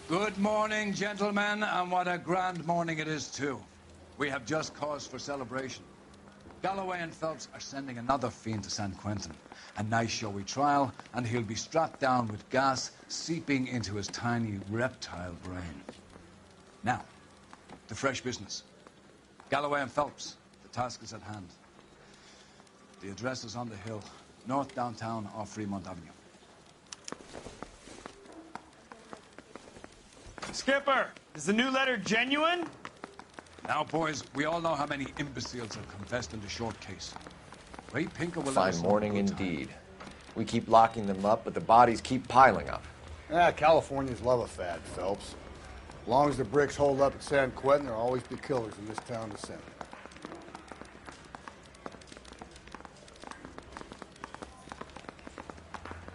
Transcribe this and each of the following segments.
Good morning, gentlemen, and what a grand morning it is, too. We have just cause for celebration. Galloway and Phelps are sending another fiend to San Quentin. A nice showy trial, and he'll be strapped down with gas seeping into his tiny reptile brain. Now, to fresh business. Galloway and Phelps, the task is at hand. The address is on the hill, north downtown off Fremont Avenue. Skipper, is the new letter genuine? Now, boys, we all know how many imbeciles have confessed in the short case. Ray Pinker will Fine morning indeed. We keep locking them up, but the bodies keep piling up. Californians love a fad, Phelps. As long as the bricks hold up at San Quentin, there'll always be killers in this town to send.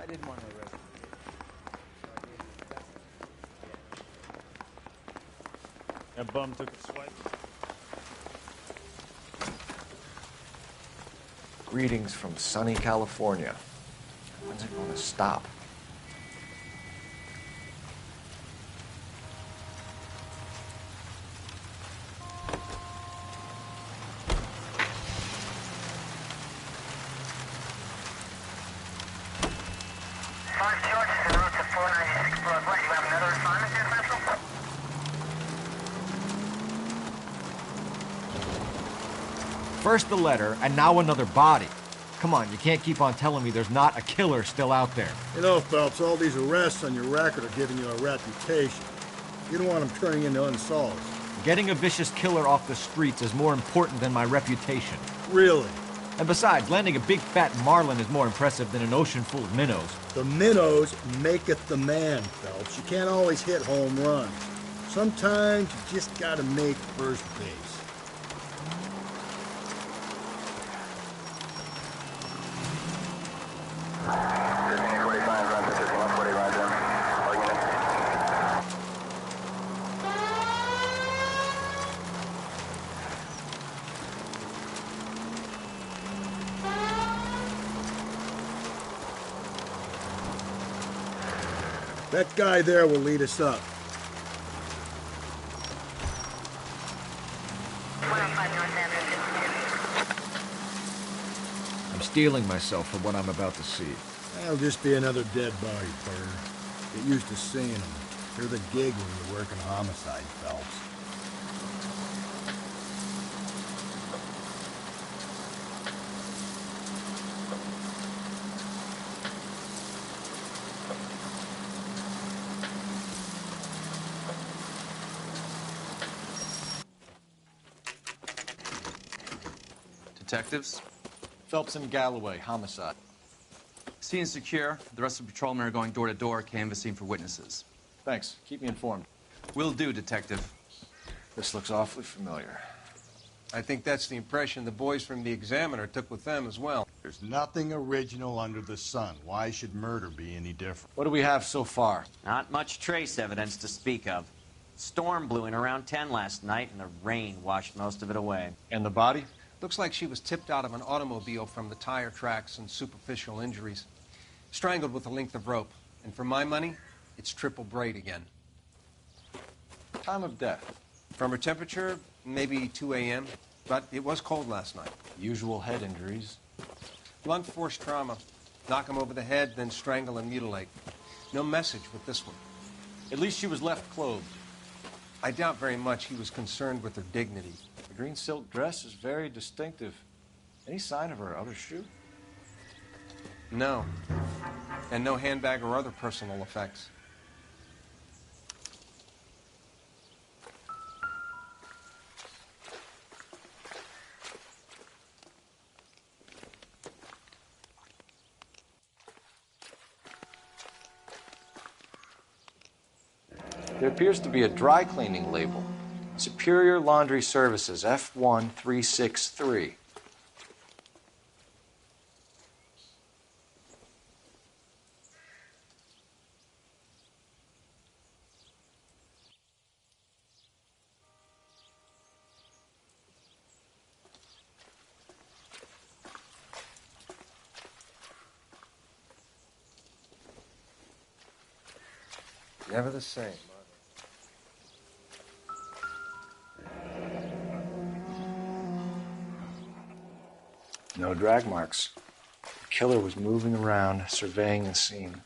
I didn't want to arrest you. That bum took a swipe. Greetings from sunny California. When's it going to stop? First the letter, and now another body. Come on, you can't keep on telling me there's not a killer still out there. You know, Phelps, all these arrests on your record are giving you a reputation. You don't want them turning into unsolved. Getting a vicious killer off the streets is more important than my reputation. Really? And besides, landing a big fat marlin is more impressive than an ocean full of minnows. The minnows maketh the man, Phelps. You can't always hit home runs. Sometimes you just gotta make first base. That guy there will lead us up. I'm steeling myself for what I'm about to see. That'll just be another dead body, partner. Get used to seeing them. You're the gig when you're working homicide, Phelps. Detectives? Phelps and Galloway, homicide. Scene is secure. The rest of the patrolmen are going door to door, canvassing for witnesses. Thanks. Keep me informed. Will do, Detective. This looks awfully familiar. I think that's the impression the boys from the Examiner took with them as well. There's nothing original under the sun. Why should murder be any different? What do we have so far? Not much trace evidence to speak of. Storm blew in around 10 last night, and the rain washed most of it away. And the body? Looks like she was tipped out of an automobile from the tire tracks and superficial injuries. Strangled with a length of rope. And for my money, it's triple braid again. Time of death? From her temperature, maybe 2 a.m., but it was cold last night. Usual head injuries. Blunt force trauma. Knock him over the head, then strangle and mutilate. No message with this one. At least she was left clothed. I doubt very much he was concerned with her dignity. The green silk dress is very distinctive. Any sign of her other shoe? No. And no handbag or other personal effects. There appears to be a dry cleaning label. Superior Laundry Services, F1363. Never the same. No drag marks. The killer was moving around, surveying the scene.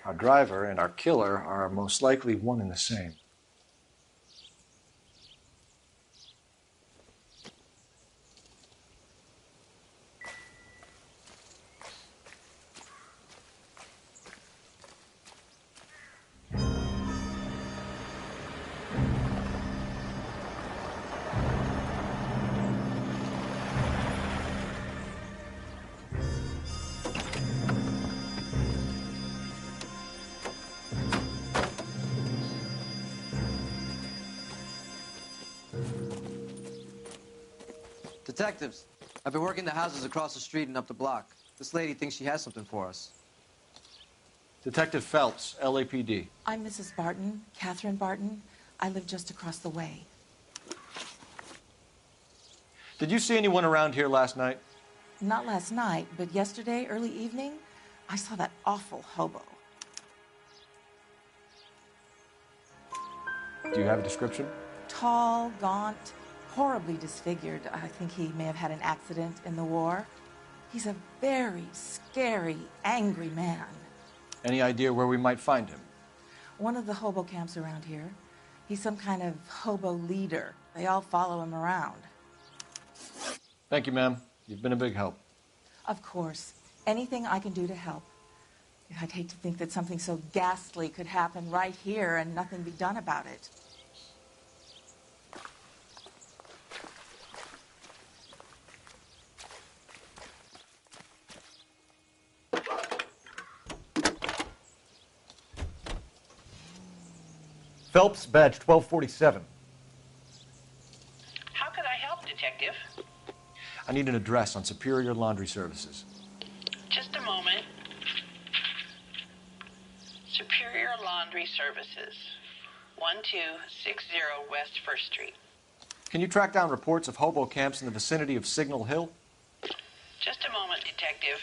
Our driver and our killer are most likely one and the same. Detectives, I've been working the houses across the street and up the block. This lady thinks she has something for us. Detective Phelps, LAPD. I'm Mrs. Barton, Catherine Barton. I live just across the way. Did you see anyone around here last night? Not last night, but yesterday, early evening, I saw that awful hobo. Do you have a description? Tall, gaunt, horribly disfigured. I think he may have had an accident in the war. He's a very scary, angry man. Any idea where we might find him? One of the hobo camps around here. He's some kind of hobo leader. They all follow him around. Thank you, ma'am. You've been a big help. Of course. Anything I can do to help. I'd hate to think that something so ghastly could happen right here and nothing be done about it. Phelps, badge 1247. How could I help, Detective? I need an address on Superior Laundry Services. Just a moment. Superior Laundry Services, 1260 West 1st Street. Can you track down reports of hobo camps in the vicinity of Signal Hill? Just a moment, Detective.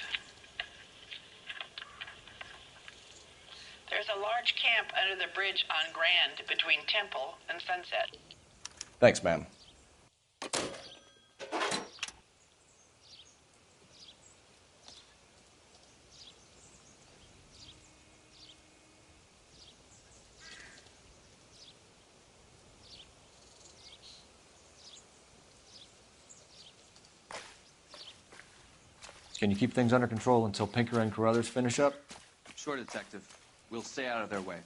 There's a large camp under the bridge on Grand between Temple and Sunset. Thanks, ma'am. Can you keep things under control until Pinker and Carruthers finish up? Sure, Detective. We'll stay out of their way.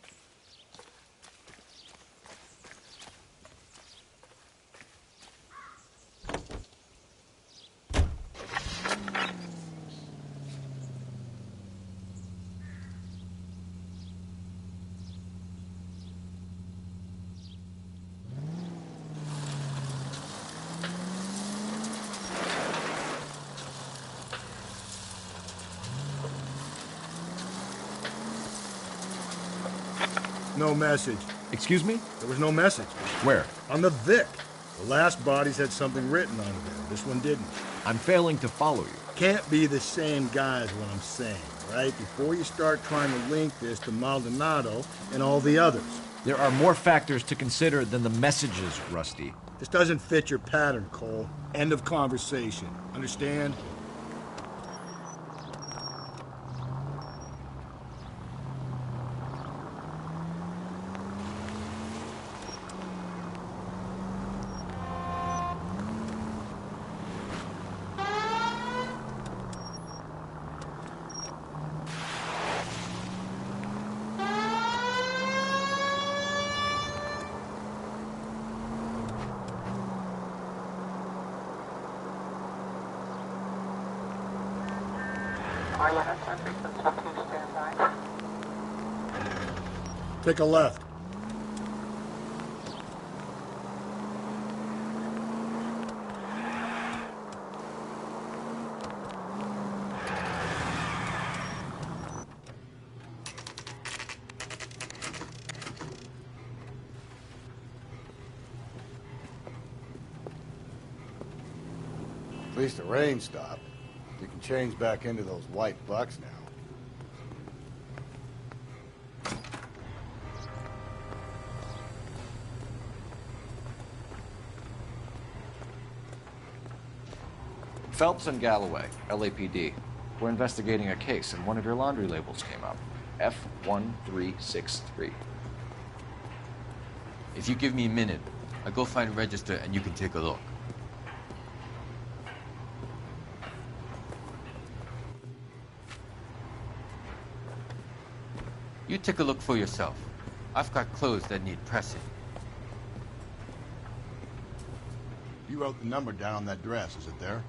No message. Excuse me? There was no message. Where? On the Vic. The last bodies had something written on them. This one didn't. I'm failing to follow you. Can't be the same guy is what I'm saying, right? Before you start trying to link this to Maldonado and all the others. There are more factors to consider than the messages, Rusty. This doesn't fit your pattern, Cole. End of conversation. Understand? Take a left. least the rain stopped. You can change back into those white bucks now. Phelps and Galloway, LAPD. We're investigating a case, and one of your laundry labels came up. F1363. If you give me a minute, I'll go find a register and you can take a look. You take a look for yourself. I've got clothes that need pressing. You wrote the number down on that dress, is it there?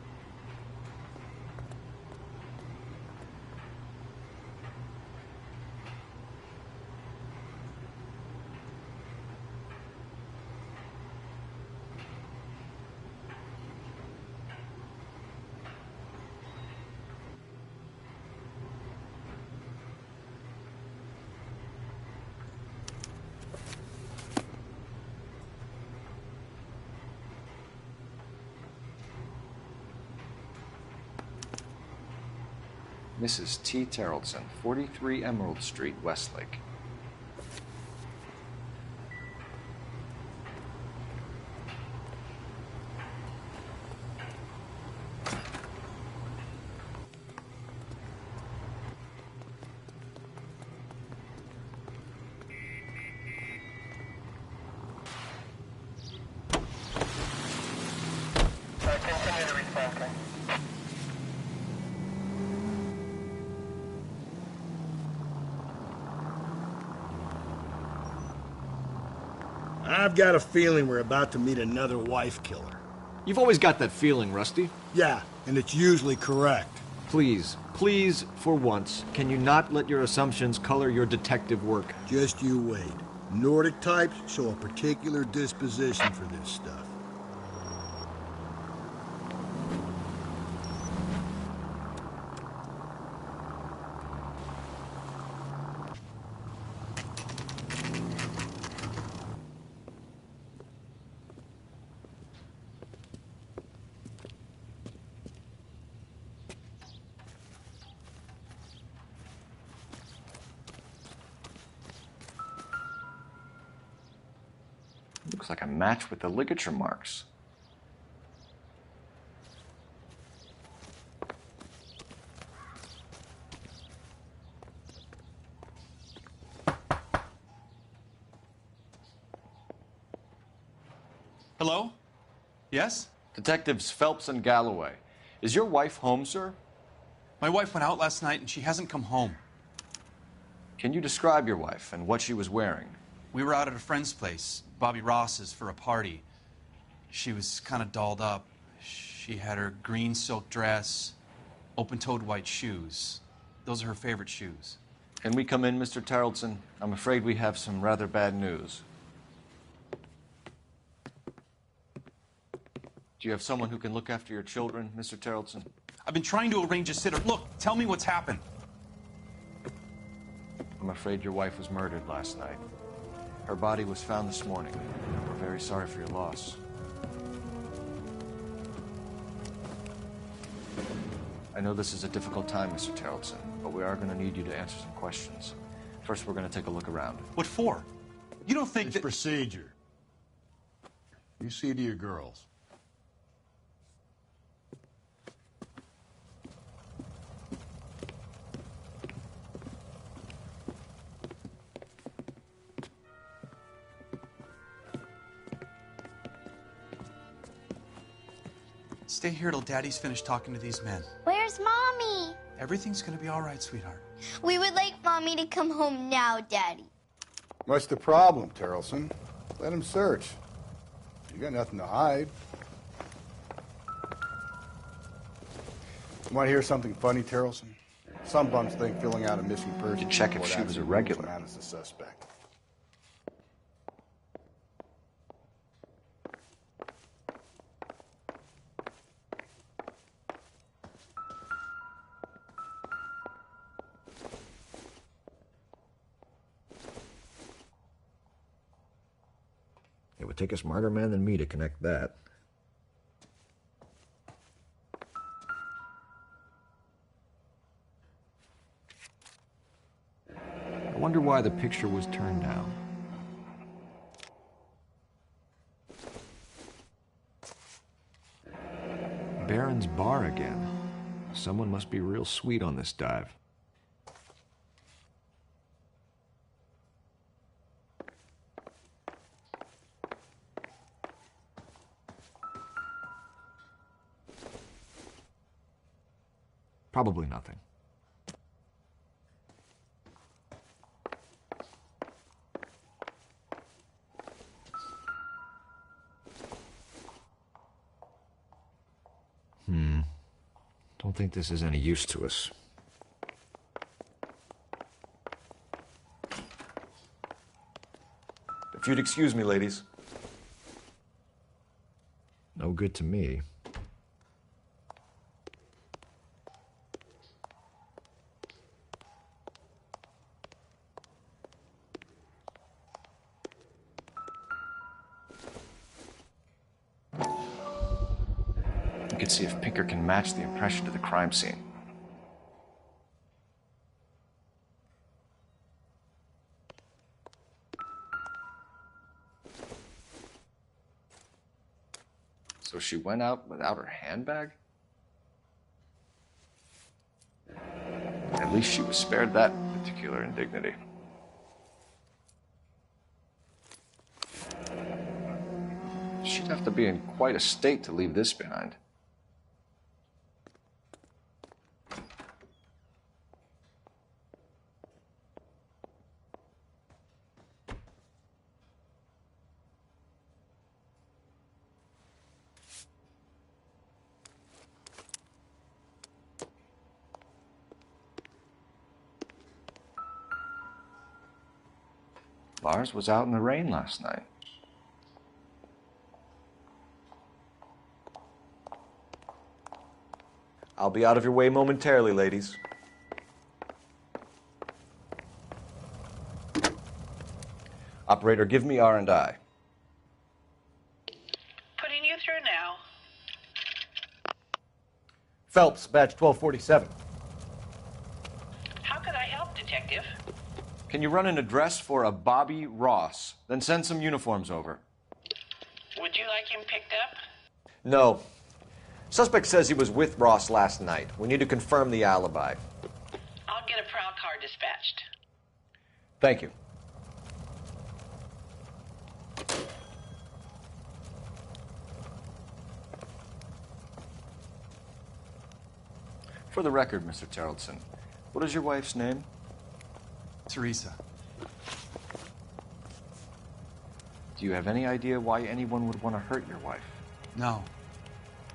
Mrs. T. Terrelson, 43 Emerald Street, Westlake. Continue to respond, okay? I've got a feeling we're about to meet another wife killer. You've always got that feeling, Rusty. Yeah, and it's usually correct. Please, please, for once, can you not let your assumptions color your detective work? Just you wait. Nordic types show a particular disposition for this stuff. Looks like a match with the ligature marks. Hello? Yes? Detectives Phelps and Galloway. Is your wife home, sir? My wife went out last night and she hasn't come home. Can you describe your wife and what she was wearing? We were out at a friend's place, Bobby Ross's, for a party. She was kind of dolled up. She had her green silk dress, open-toed white shoes. Those are her favorite shoes. Can we come in, Mr. Terrelson? I'm afraid we have some rather bad news. Do you have someone who can look after your children, Mr. Terrelson? I've been trying to arrange a sitter. Look, tell me what's happened. I'm afraid your wife was murdered last night. Her body was found this morning. We're very sorry for your loss. I know this is a difficult time, Mr. Terrelson, but we are going to need you to answer some questions. First, we're going to take a look around. What for? You don't think It's that... procedure. You see to your girls. Stay here till Daddy's finished talking to these men. Where's Mommy? Everything's gonna be all right, sweetheart. We would like Mommy to come home now, Daddy. What's the problem, Terrelson? Let him search. You got nothing to hide. You want to hear something funny, Terrelson? Some bums think filling out a missing person To check if report she was a actually regular. rules them out as a suspect. It would take a smarter man than me to connect that. wonder why the picture was turned down. Barron's bar again. Someone must be real sweet on this dive. Probably nothing. Don't think this is any use to us. If you'd excuse me, ladies. No good to me. We can see if Pinker can match the impression to the crime scene. So she went out without her handbag? At least she was spared that particular indignity. She'd have to be in quite a state to leave this behind. Lars was out in the rain last night. I'll be out of your way momentarily, ladies. Operator, give me R&I. Putting you through now. Phelps, badge 1247. How could I help, Detective? Can you run an address for a Bobby Ross? Then send some uniforms over. Would you like him picked up? No. Suspect says he was with Ross last night. We need to confirm the alibi. I'll get a prowl car dispatched. Thank you. For the record, Mr. Terrelson, what is your wife's name? Teresa. Do you have any idea why anyone would want to hurt your wife? No.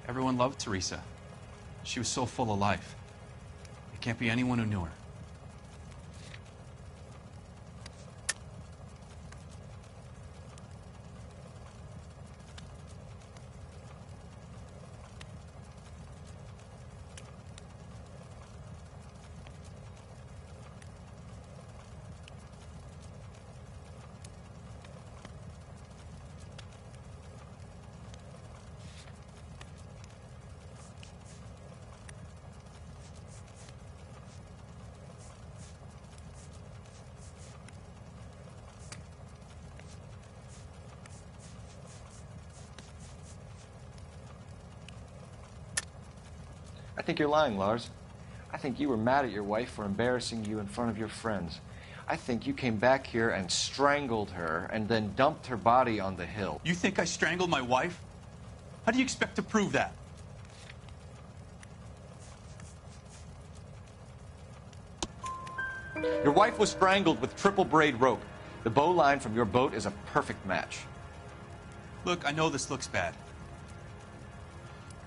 Everyone loved Teresa. She was so full of life. It can't be anyone who knew her. I think you're lying, Lars. I think you were mad at your wife for embarrassing you in front of your friends. I think you came back here and strangled her and then dumped her body on the hill. You think I strangled my wife? How do you expect to prove that? Your wife was strangled with triple braid rope. The bow line from your boat is a perfect match. Look, I know this looks bad.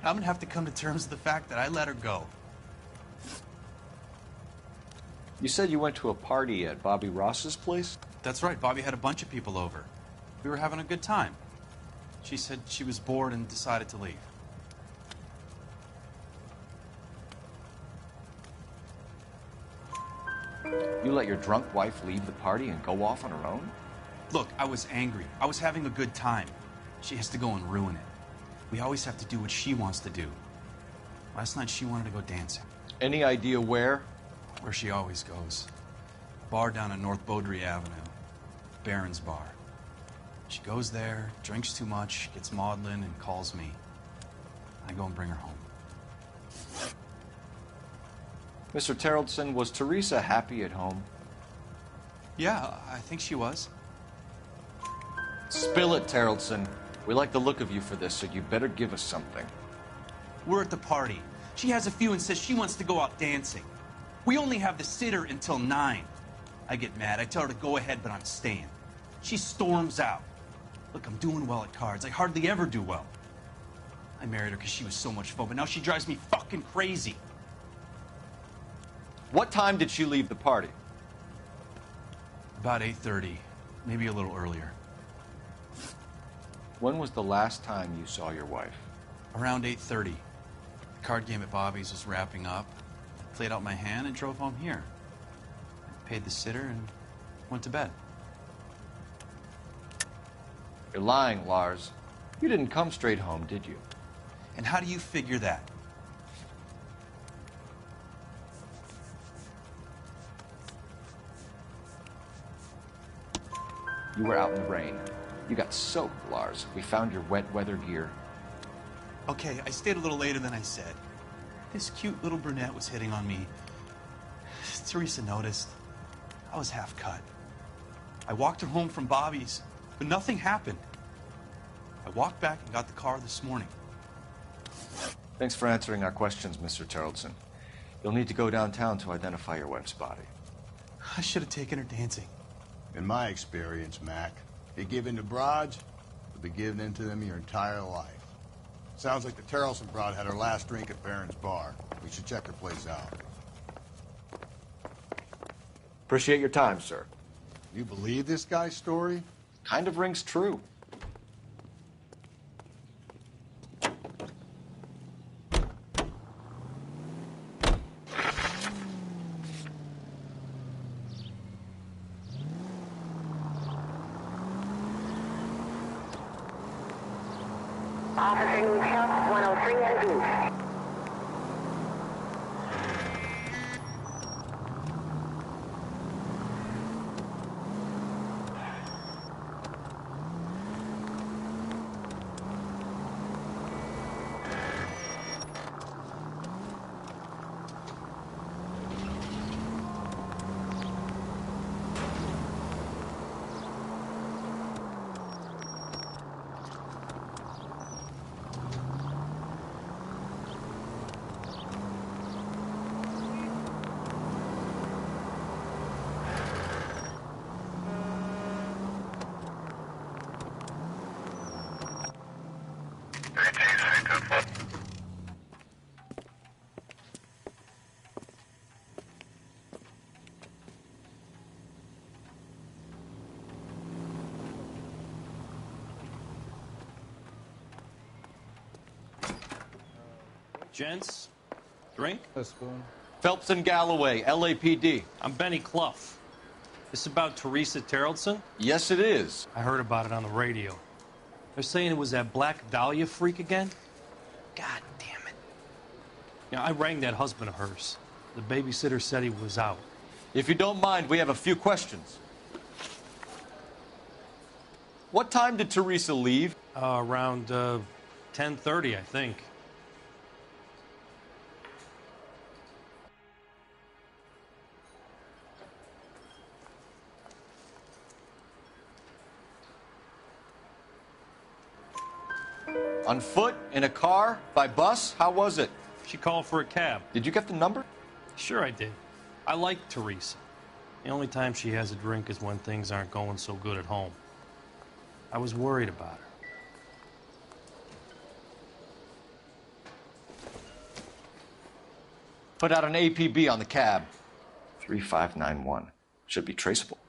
I'm gonna have to come to terms with the fact that I let her go. You said you went to a party at Bobby Ross's place? That's right. Bobby had a bunch of people over. We were having a good time. She said she was bored and decided to leave. You let your drunk wife leave the party and go off on her own? Look, I was angry. I was having a good time. She has to go and ruin it. We always have to do what she wants to do. Last night she wanted to go dancing. Any idea where? Where she always goes. bar down on North Beaudry Avenue. Baron's Bar. She goes there, drinks too much, gets maudlin, and calls me. I go and bring her home. Mr. Terrelson, was Teresa happy at home? Yeah, I think she was. Spill it, Terrelson. We like the look of you for this, so you better give us something. We're at the party. She has a few and says she wants to go out dancing. We only have the sitter until 9. I get mad. I tell her to go ahead, but I'm staying. She storms out. Look, I'm doing well at cards. I hardly ever do well. I married her because she was so much fun, but now she drives me fucking crazy. What time did she leave the party? About 8:30, maybe a little earlier. When was the last time you saw your wife? Around 8:30. The card game at Bobby's was wrapping up. I played out my hand and drove home here. I paid the sitter and went to bed. You're lying, Lars. You didn't come straight home, did you? And how do you figure that? You were out in the rain. You got soaked, Lars. We found your wet weather gear. Okay, I stayed a little later than I said. This cute little brunette was hitting on me. Teresa noticed. I was half cut. I walked her home from Bobby's, but nothing happened. I walked back and got the car this morning. Thanks for answering our questions, Mr. Terrelson. You'll need to go downtown to identify your wife's body. I should have taken her dancing. In my experience, Mac, you give in to broads, you'll be giving in to them your entire life. Sounds like the Terrelson broad had her last drink at Baron's Bar. We should check her place out. Appreciate your time, sir. You believe this guy's story? Kind of rings true. Officer needs help, 103 and B. Gents, drink? A spoon. Phelps and Galloway, LAPD. I'm Benny Clough. This about Teresa Terrelson? Yes, it is. I heard about it on the radio. They're saying it was that Black Dahlia freak again? God damn it. Yeah, I rang that husband of hers. The babysitter said he was out. If you don't mind, we have a few questions. What time did Teresa leave? Around 10:30, I think. On foot? In a car? By bus? How was it? She called for a cab. Did you get the number? Sure I did. I like Teresa. The only time she has a drink is when things aren't going so good at home. I was worried about her. Put out an APB on the cab. 3591. Should be traceable.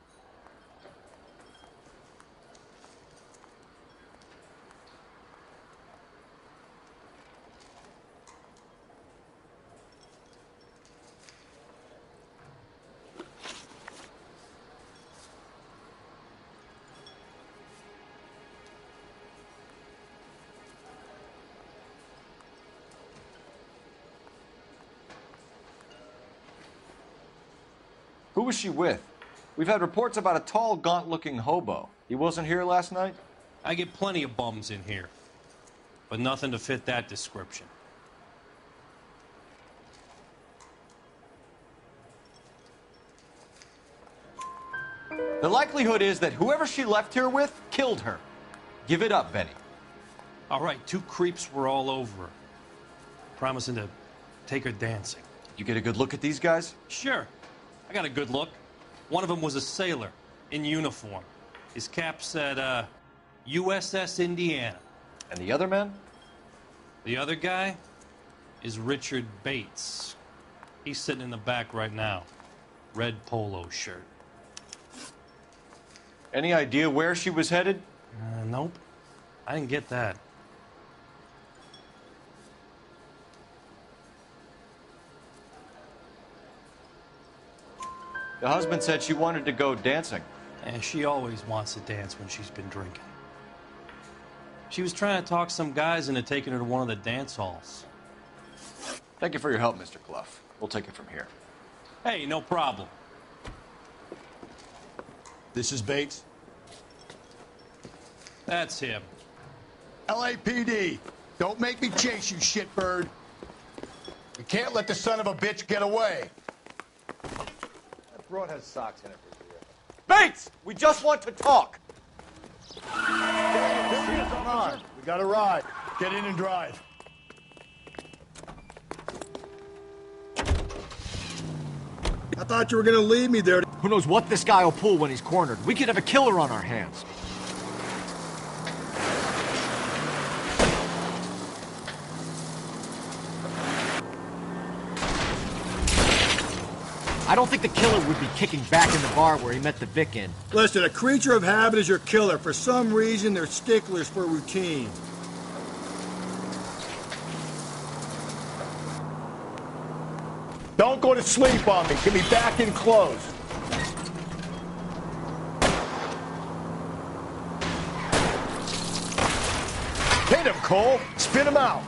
Who was she with? We've had reports about a tall, gaunt-looking hobo. He wasn't here last night? I get plenty of bums in here, but nothing to fit that description. The likelihood is that whoever she left here with killed her. Give it up, Benny. All right, 2 creeps were all over her, promising to take her dancing. You get a good look at these guys? Sure. I got a good look. One of them was a sailor in uniform. His cap said, USS Indiana. And the other man? The other guy is Richard Bates. He's sitting in the back right now. Red polo shirt. Any idea where she was headed? Nope. I didn't get that. The husband said she wanted to go dancing. And she always wants to dance when she's been drinking. She was trying to talk some guys into taking her to one of the dance halls. Thank you for your help, Mr. Clough. We'll take it from here. Hey, no problem. This is Bates? That's him. LAPD, don't make me chase you, shitbird. You can't let the son of a bitch get away. That broad has socks in it for you. Bates! We just want to talk! Come on, we got a ride. Get in and drive. I thought you were gonna leave me there. Who knows what this guy will pull when he's cornered? We could have a killer on our hands. I don't think the killer would be kicking back in the bar where he met the Vic in. Listen, a creature of habit is your killer. For some reason, they're sticklers for routine. Don't go to sleep on me. Get me back in close. Hit him, Cole. Spin him out.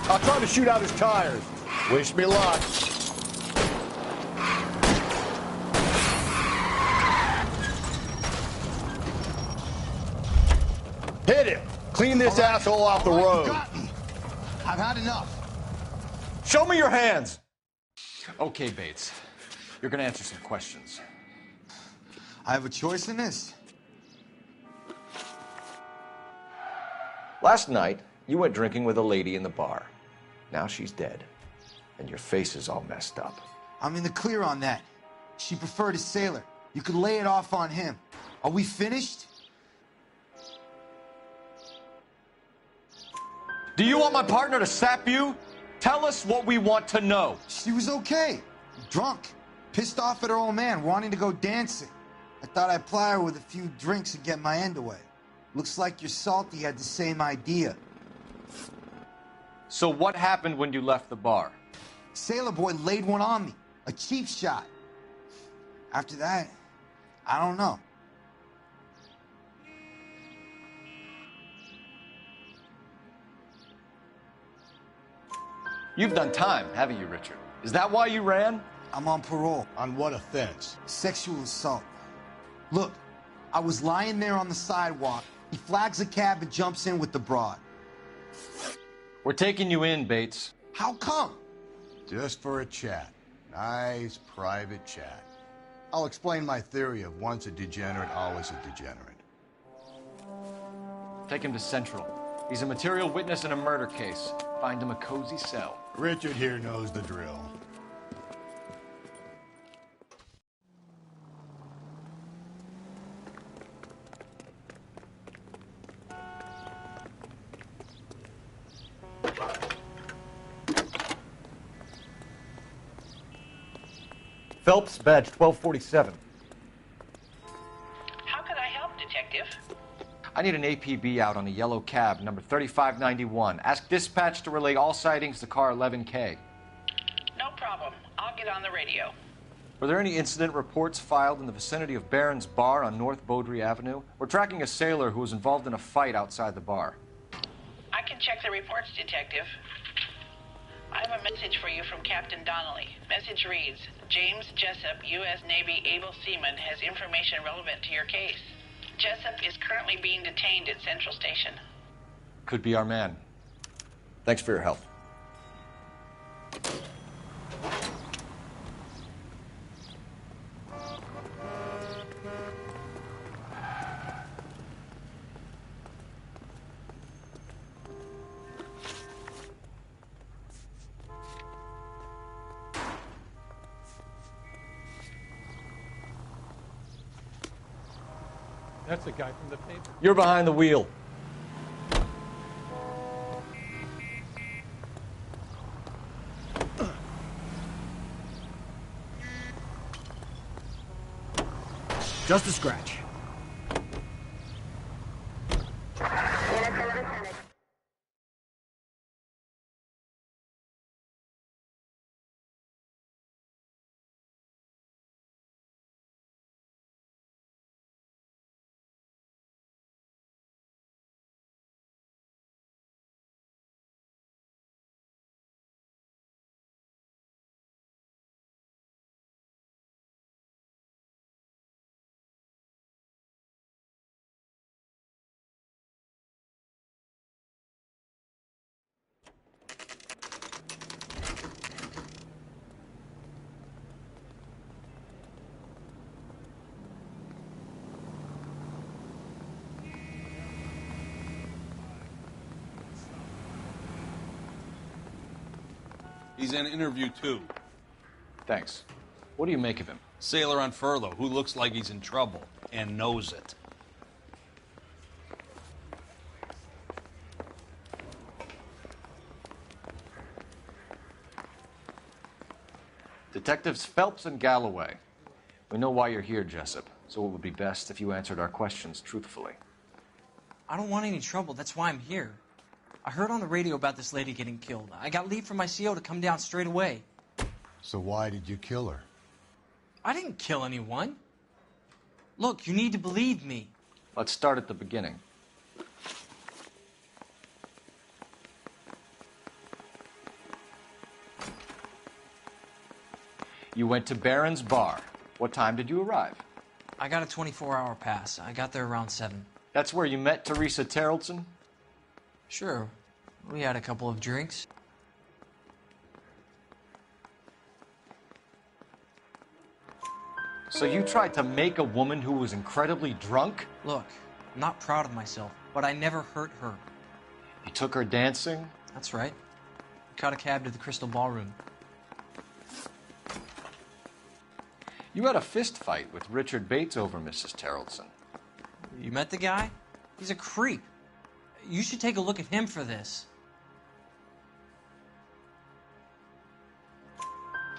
I'll try to shoot out his tires. Wish me luck. Hit him. Clean this asshole off the road. I've had enough. Show me your hands. Okay, Bates. You're gonna answer some questions. I have a choice in this. Last night, you went drinking with a lady in the bar. Now she's dead, and your face is all messed up. I'm in the clear on that. She preferred a sailor. You could lay it off on him. Are we finished? Do you want my partner to sap you? Tell us what we want to know. She was okay. Drunk. Pissed off at her old man, wanting to go dancing. I thought I'd ply her with a few drinks and get my end away. Looks like your salty had the same idea. So what happened when you left the bar? Sailor boy laid one on me. A cheap shot. After that, I don't know. You've done time, haven't you, Richard? Is that why you ran? I'm on parole. On what offense? Sexual assault. Look, I was lying there on the sidewalk. He flags a cab and jumps in with the broad. We're taking you in, Bates. How come? Just for a chat. Nice, private chat. I'll explain my theory of once a degenerate, always a degenerate. Take him to Central. He's a material witness in a murder case. Find him a cozy cell. Richard here knows the drill. Phelps, badge 1247. How could I help, Detective? I need an APB out on a yellow cab, number 3591. Ask dispatch to relay all sightings to car 11K. No problem. I'll get on the radio. Were there any incident reports filed in the vicinity of Barron's Bar on North Beaudry Avenue? We're tracking a sailor who was involved in a fight outside the bar. I can check the reports, Detective. I have a missing message for you from Captain Donnelly. Message reads, James Jessup, U.S. Navy able seaman, has information relevant to your case. Jessup is currently being detained at Central Station. Could be our man. Thanks for your help. That's the guy from the paper. You're behind the wheel. Just a scratch. He's in interview 2. Thanks. What do you make of him? Sailor on furlough who looks like he's in trouble and knows it. Detectives Phelps and Galloway. We know why you're here, Jessup, so it would be best if you answered our questions truthfully. I don't want any trouble. That's why I'm here. I heard on the radio about this lady getting killed. I got leave from my CO to come down straight away. So why did you kill her? I didn't kill anyone. Look, you need to believe me. Let's start at the beginning. You went to Barron's Bar. What time did you arrive? I got a 24-hour pass. I got there around 7. That's where you met Teresa Terrelson? Sure. We had a couple of drinks. So you tried to make a woman who was incredibly drunk? Look, I'm not proud of myself, but I never hurt her. You took her dancing? That's right. We caught a cab to the Crystal Ballroom. You had a fist fight with Richard Bates over Mrs. Terrelson. You met the guy? He's a creep. You should take a look at him for this.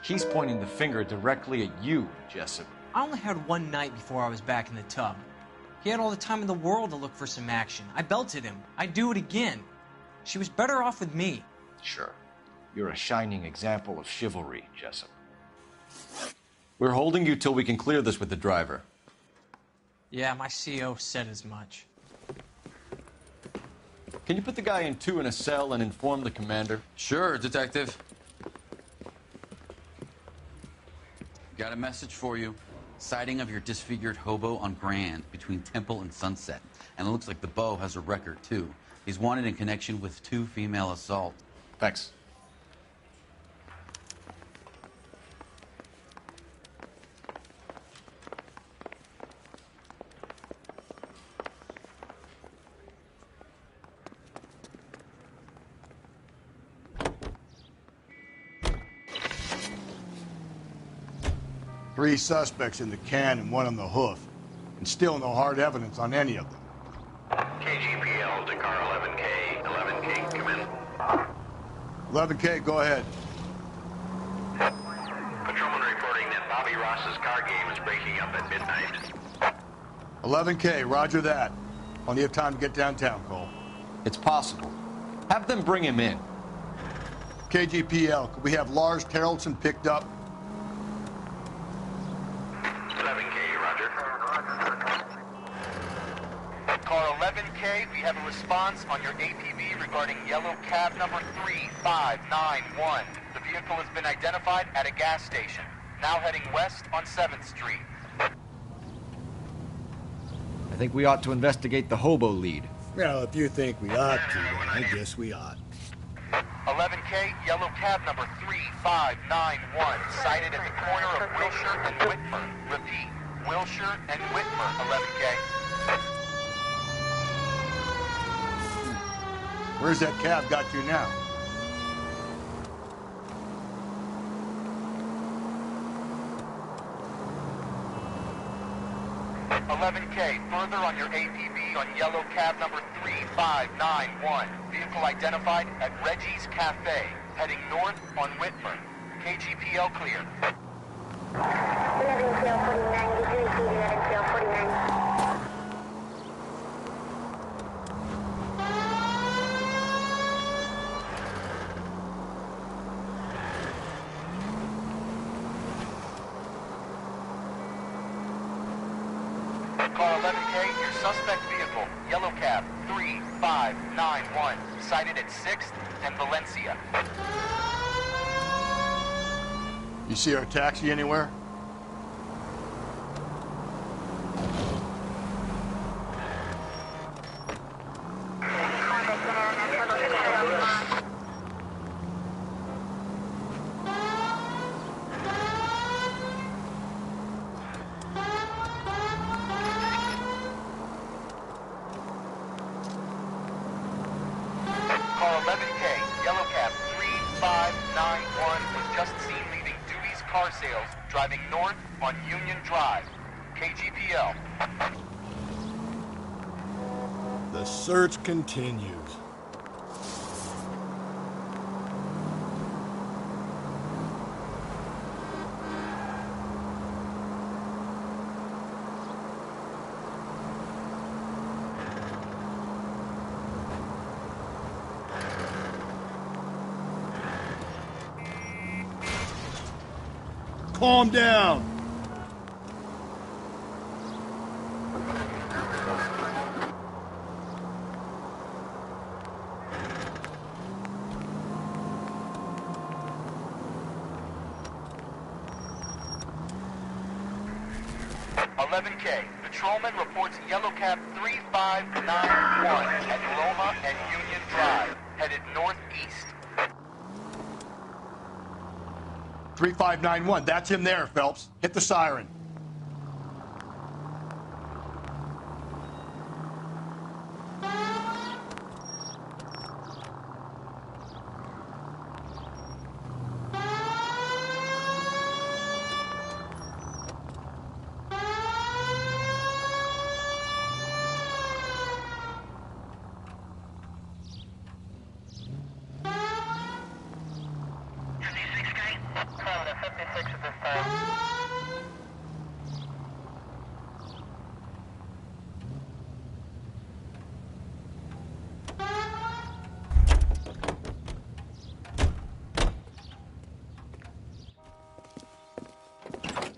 He's pointing the finger directly at you, Jessup. I only had one night before I was back in the tub. He had all the time in the world to look for some action. I belted him. I'd do it again. She was better off with me. Sure. You're a shining example of chivalry, Jessup. We're holding you till we can clear this with the driver. Yeah, my CO said as much. Can you put the guy in 2 in a cell and inform the commander? Sure, Detective. Got a message for you. Sighting of your disfigured hobo on Grand between Temple and Sunset. And it looks like the Beau has a record, too. He's wanted in connection with 2 female assaults. Thanks. Three suspects in the can and 1 on the hoof. And still no hard evidence on any of them. KGPL to car 11K. 11K, come in. 11K, go ahead. Patrolman reporting that Bobby Ross's car game is breaking up at midnight. 11K, roger that. Plenty of time to get downtown, Cole. It's possible. Have them bring him in. KGPL, could we have Lars Terrelson picked up? 11K, roger. Car 11K, we have a response on your APB regarding yellow cab number 3591. The vehicle has been identified at a gas station. Now heading west on 7th Street. I think we ought to investigate the hobo lead. Well, if you think we ought to, then I guess we ought. 11K, yellow cab number 3591, sighted at the corner of Wilshire and Whitmer. Repeat, Wilshire and Whitmer, 11K. Where's that cab got to now? $11K, further on your APB on yellow cab number 3591. Vehicle identified at Reggie's Cafe, heading north on Whitmer. KGPL clear. 11 49, degree 11 49. Car 11K, your suspect vehicle, yellow cab 3591, sighted at 6th and Valencia. You see our taxi anywhere? Car 11K, yellow cab 3591, was just seen leaving Dewey's Car Sales, driving north on Union Drive. KGPL. The search continues. Calm down. Patrolman reports yellow cab 3591 at Roma and Union Drive, headed northeast. 3591, that's him there, Phelps. Hit the siren.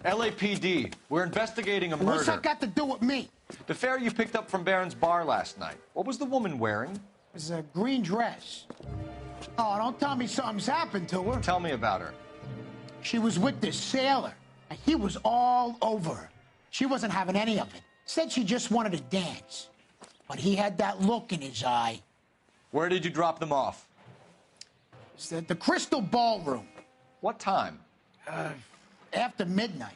LAPD, we're investigating a murder. What's that got to do with me? The fare you picked up from Barron's bar last night. What was the woman wearing? It was a green dress. Oh, don't tell me something's happened to her. Tell me about her. She was with this sailor, and he was all over her. She wasn't having any of it. Said she just wanted to dance. But he had that look in his eye. Where did you drop them off? It's the Crystal Ballroom. What time? After midnight.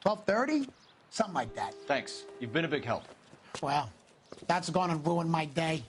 12:30? Something like that. Thanks. You've been a big help. Well, that's gone and ruined my day.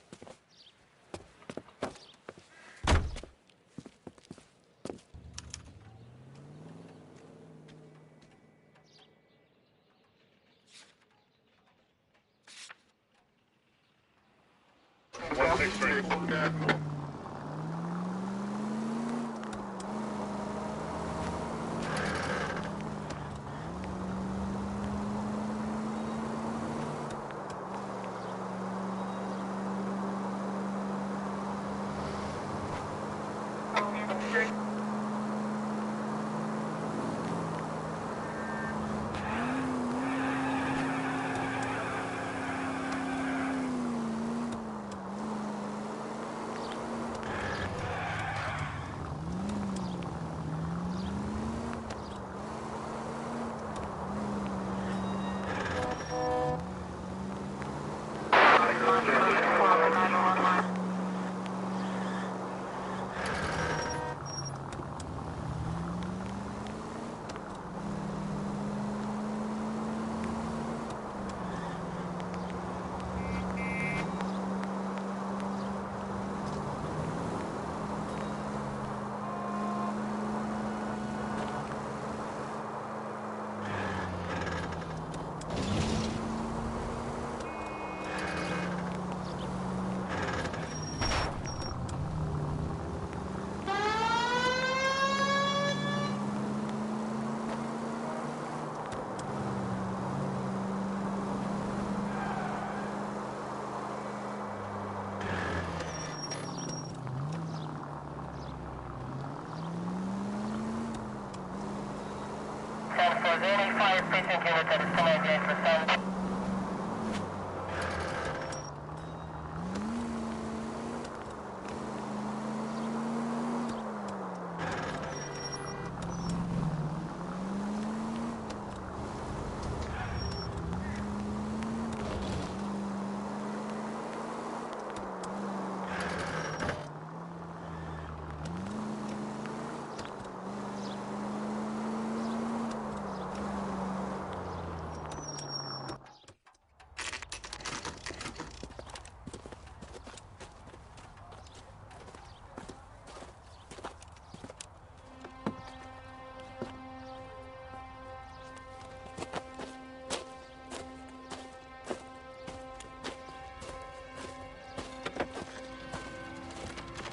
Was any fire precinct unit that is commanded for some...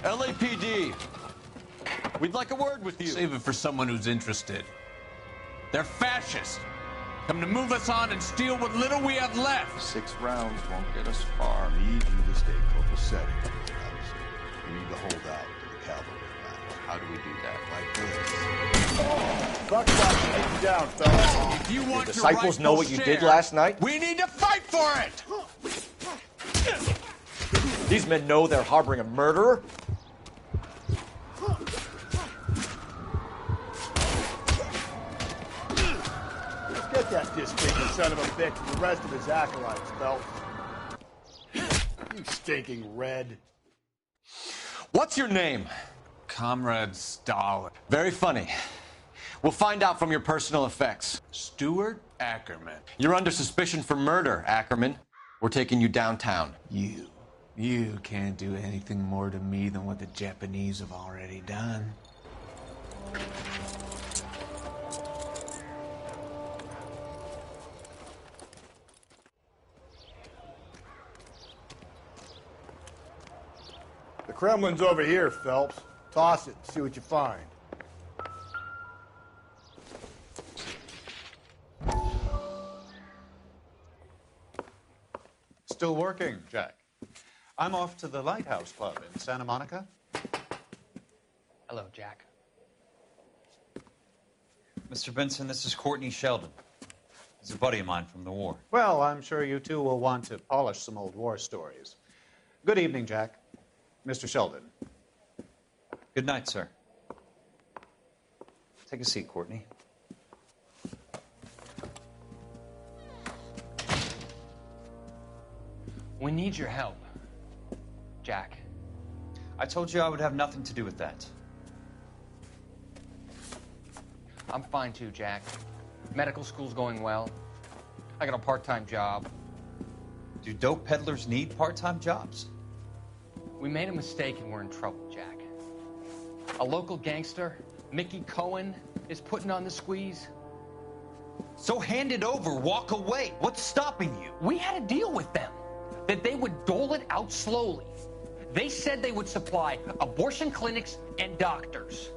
LAPD, we'd like a word with you. Save it for someone who's interested. They're fascists. Come to move us on and steal what little we have left. 6 rounds won't get us far. Need you to stay copacetic. You need to hold out to the cavalry line. How do we do that? Like this. Buck shot to take you down, fellas. If you want The disciples know what you did last night? We need to fight for it! These men know they're harboring a murderer? Get that disfigured son of a bitch and the rest of his acolytes, Phelps. You stinking red. What's your name? Comrade Stalin. Very funny. We'll find out from your personal effects. Stuart Ackerman. You're under suspicion for murder, Ackerman. We're taking you downtown. You can't do anything more to me than what the Japanese have already done. The Kremlin's over here, Phelps. Toss it and see what you find. Still working, Jack. I'm off to the Lighthouse Club in Santa Monica. Hello, Jack. Mr. Benson, this is Courtney Sheldon. He's a buddy of mine from the war. Well, I'm sure you two will want to polish some old war stories. Good evening, Jack. Mr. Sheldon. Good night, sir. Take a seat, Courtney. We need your help, Jack. I told you I would have nothing to do with that. I'm fine too, Jack. Medical school's going well. I got a part-time job. Do dope peddlers need part-time jobs? We made a mistake and we're in trouble, Jack. A local gangster, Mickey Cohen, is putting on the squeeze. So hand it over, walk away. What's stopping you? We had a deal with them that they would dole it out slowly. They said they would supply abortion clinics and doctors,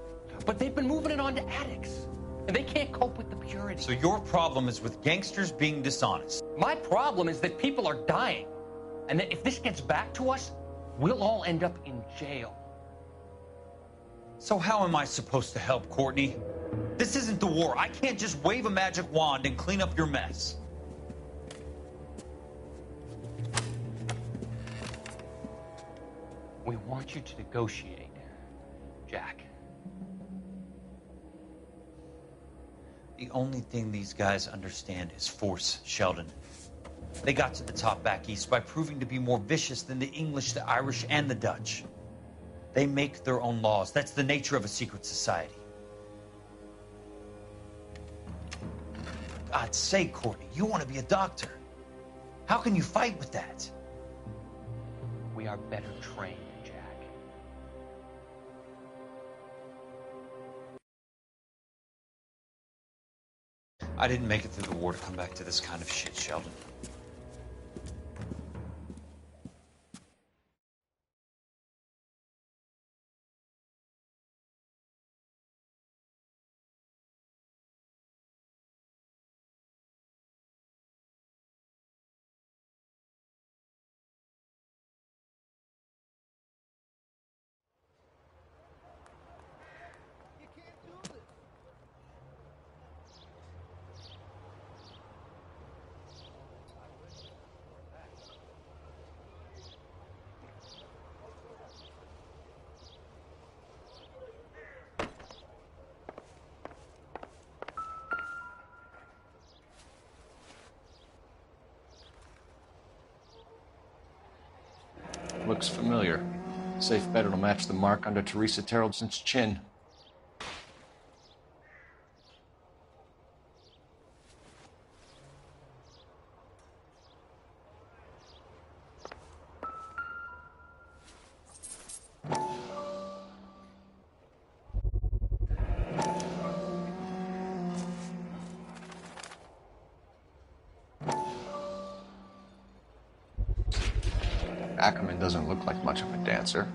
but they've been moving it on to addicts, and they can't cope with the purity. So your problem is with gangsters being dishonest. My problem is that people are dying, and that if this gets back to us, we'll all end up in jail. So how am I supposed to help, Courtney? This isn't the war. I can't just wave a magic wand and clean up your mess. We want you to negotiate, Jack. The only thing these guys understand is force, Sheldon. They got to the top back east by proving to be more vicious than the English, the Irish, and the Dutch. They make their own laws. That's the nature of a secret society. For God's sake, Courtney, you want to be a doctor. How can you fight with that? We are better trained, Jack. I didn't make it through the war to come back to this kind of shit, Sheldon. looks familiar. Safe bet it'll match the mark under Teresa Terrelson's chin. Ackerman doesn't look like much of a dancer.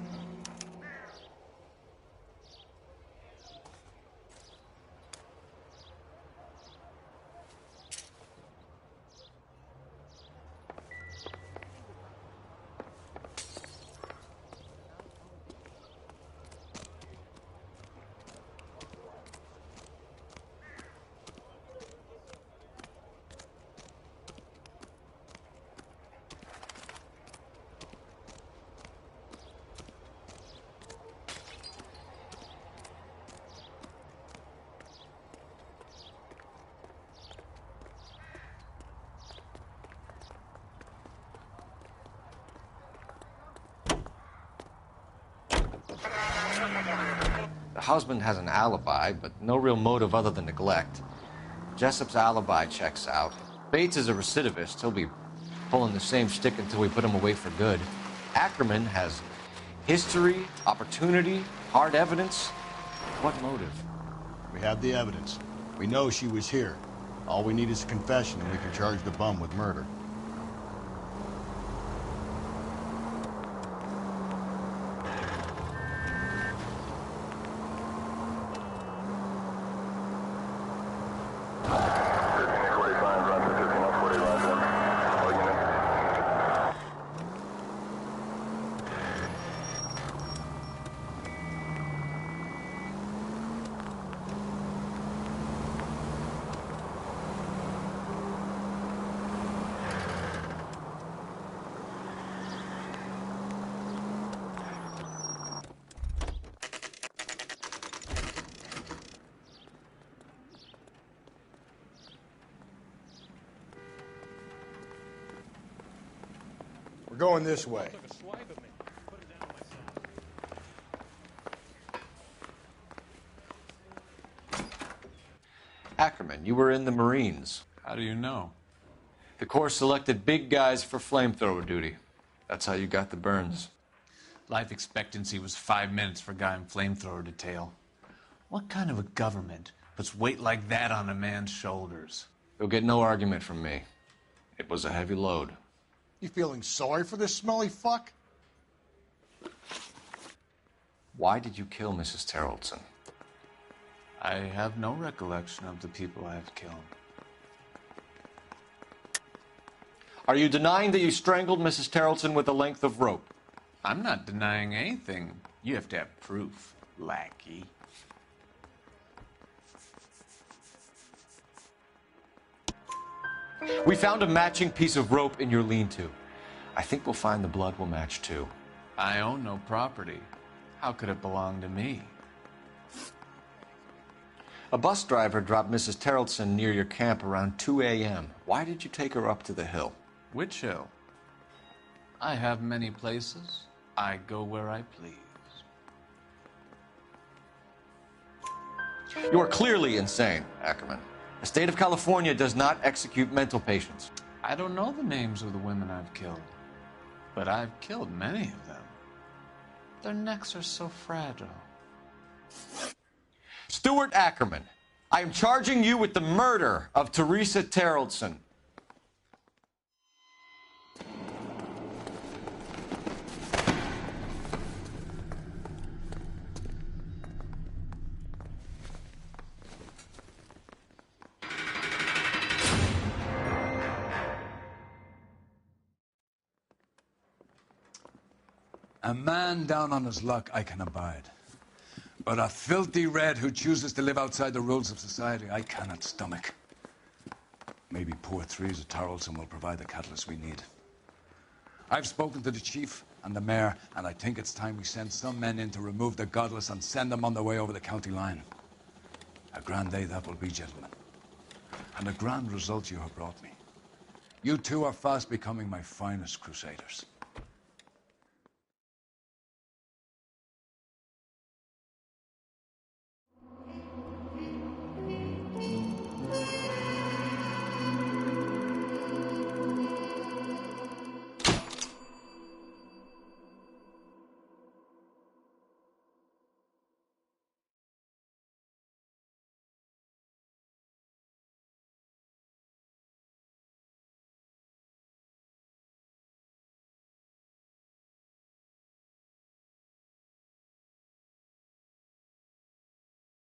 The husband has an alibi, but no real motive other than neglect. Jessup's alibi checks out. Bates is a recidivist. He'll be pulling the same stick until we put him away for good. Ackerman has history, opportunity, hard evidence. What motive? We have the evidence. We know she was here. All we need is a confession, and we can charge the bum with murder. We're going this way. Ackerman, you were in the Marines. How do you know? The Corps selected big guys for flamethrower duty. That's how you got the burns. Life expectancy was 5 minutes for a guy in flamethrower detail. What kind of a government puts weight like that on a man's shoulders? You'll get no argument from me. It was a heavy load. You feeling sorry for this smelly fuck? Why did you kill Mrs. Terrelson? I have no recollection of the people I have killed. Are you denying that you strangled Mrs. Terrelson with a length of rope? I'm not denying anything. You have to have proof, lackey. We found a matching piece of rope in your lean-to. I think we'll find the blood will match too. I own no property. How could it belong to me? A bus driver dropped Mrs. Terrelson near your camp around 2 a.m. Why did you take her up to the hill? Which hill? I have many places. I go where I please. You are clearly insane, Ackerman. The state of California does not execute mental patients. I don't know the names of the women I've killed, but I've killed many of them. Their necks are so fragile. Stuart Ackerman, I am charging you with the murder of Teresa Terrelson. A man down on his luck I can abide. But a filthy red who chooses to live outside the rules of society, I cannot stomach. Maybe poor Teresa Terrelson will provide the catalyst we need. I've spoken to the chief and the mayor, and I think it's time we send some men in to remove the godless and send them on their way over the county line. A grand day that will be, gentlemen. And a grand result you have brought me. You two are fast becoming my finest crusaders.